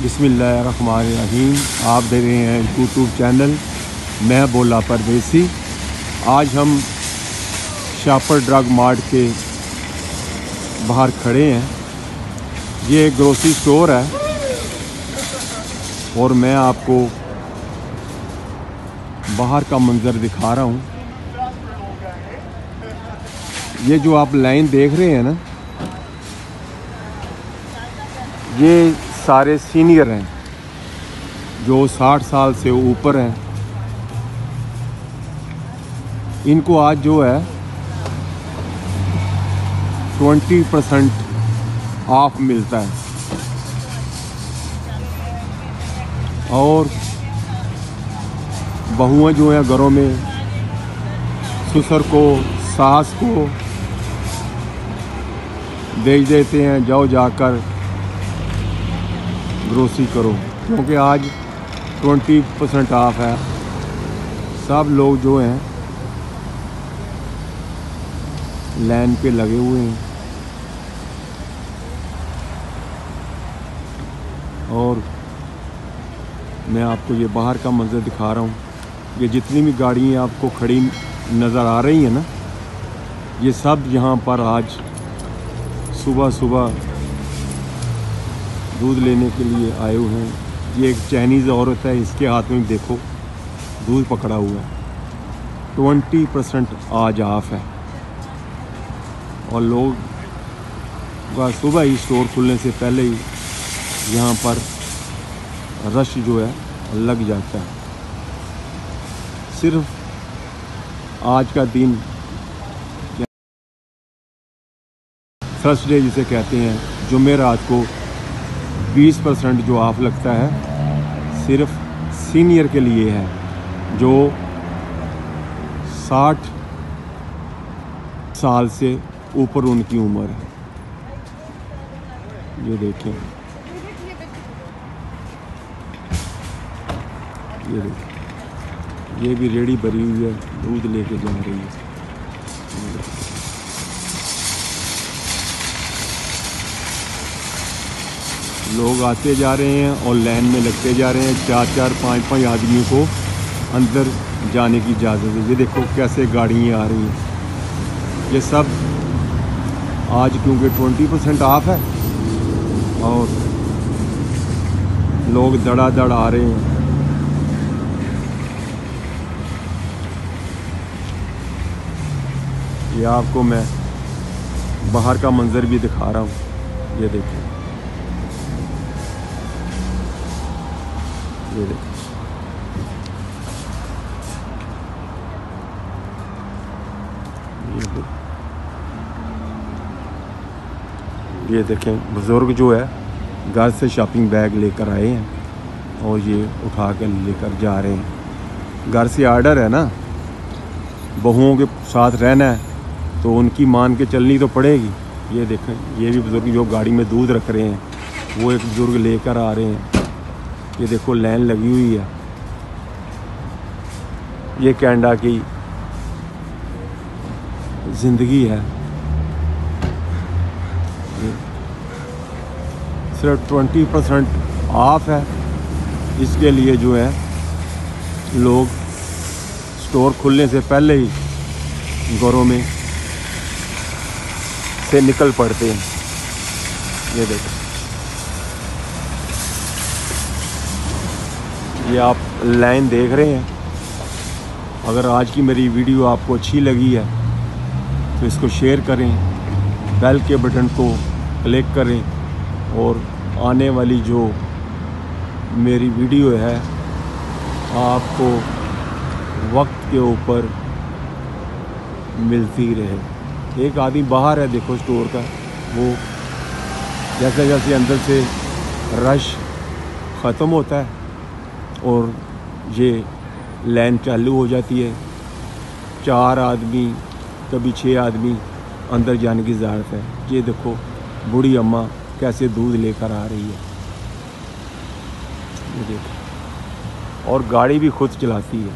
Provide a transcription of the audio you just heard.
बिस्मिल्लाहिर्रहमानिर्रहीम। आप देख रहे हैं यूट्यूब चैनल मैं बोला परदेसी। आज हम शापर ड्रग मार्ट के बाहर खड़े हैं। ये एक ग्रोसरी स्टोर है और मैं आपको बाहर का मंजर दिखा रहा हूँ। ये जो आप लाइन देख रहे हैं ना, ये सारे सीनियर हैं जो 60 साल से ऊपर हैं। इनको आज जो है 20% ऑफ मिलता है और बहुएं जो हैं घरों में ससुर को सास को भेज देते हैं, जाओ जाकर ग्रोसरी करो, क्योंकि आज 20% ऑफ है। सब लोग जो हैं लाइन पे लगे हुए हैं और मैं आपको ये बाहर का मंजर दिखा रहा हूँ। ये जितनी भी गाड़ियाँ आपको खड़ी नज़र आ रही हैं ना, ये सब यहाँ पर आज सुबह सुबह दूध लेने के लिए आए हुए हैं। ये एक चाइनीज़ औरत है, इसके हाथ में देखो दूध पकड़ा हुआ है। 20% आज ऑफ है और लोग सुबह ही स्टोर खुलने से पहले ही यहाँ पर रश जो है लग जाता है। सिर्फ आज का दिन थर्सडे जिसे कहते हैं, जुमेरात को 20% जो ऑफ लगता है सिर्फ सीनियर के लिए है, जो 60 साल से ऊपर उनकी उम्र है। ये देखें, ये भी रेडी भरी हुई है, दूध लेके जा रही है। लोग आते जा रहे हैं और लाइन में लगते जा रहे हैं। 4-4, 5-5 आदमियों को अंदर जाने की इजाज़त है। ये देखो कैसे गाड़ियाँ आ रही हैं। ये सब आज क्योंकि 20% ऑफ है और लोग धड़ाधड़ आ रहे हैं। ये आपको मैं बाहर का मंजर भी दिखा रहा हूँ। ये देखो, ये देखो, ये देखें, बुज़ुर्ग जो है घर से शॉपिंग बैग लेकर आए हैं और ये उठा कर लेकर जा रहे हैं। घर से आर्डर है ना, बहुओं के साथ रहना है तो उनकी मान के चलनी तो पड़ेगी। ये देखें, ये भी बुज़ुर्ग जो गाड़ी में दूध रख रहे हैं, वो एक बुज़ुर्ग लेकर आ रहे हैं। ये देखो लाइन लगी हुई है। ये कनाडा की ज़िंदगी है। सिर्फ 20% ऑफ है, इसके लिए जो है लोग स्टोर खुलने से पहले ही घरों में से निकल पड़ते हैं। ये देखो, ये आप लाइन देख रहे हैं। अगर आज की मेरी वीडियो आपको अच्छी लगी है तो इसको शेयर करें, बेल के बटन को क्लिक करें और आने वाली जो मेरी वीडियो है आपको वक्त के ऊपर मिलती रहे। एक आदमी बाहर है, देखो स्टोर का, वो जैसे जैसे अंदर से रश ख़त्म होता है और ये लाइन चालू हो जाती है, 4 आदमी कभी 6 आदमी अंदर जाने की ज़रूरत है। ये देखो बूढ़ी अम्मा कैसे दूध लेकर आ रही है। ये देखो, और गाड़ी भी खुद चलाती है।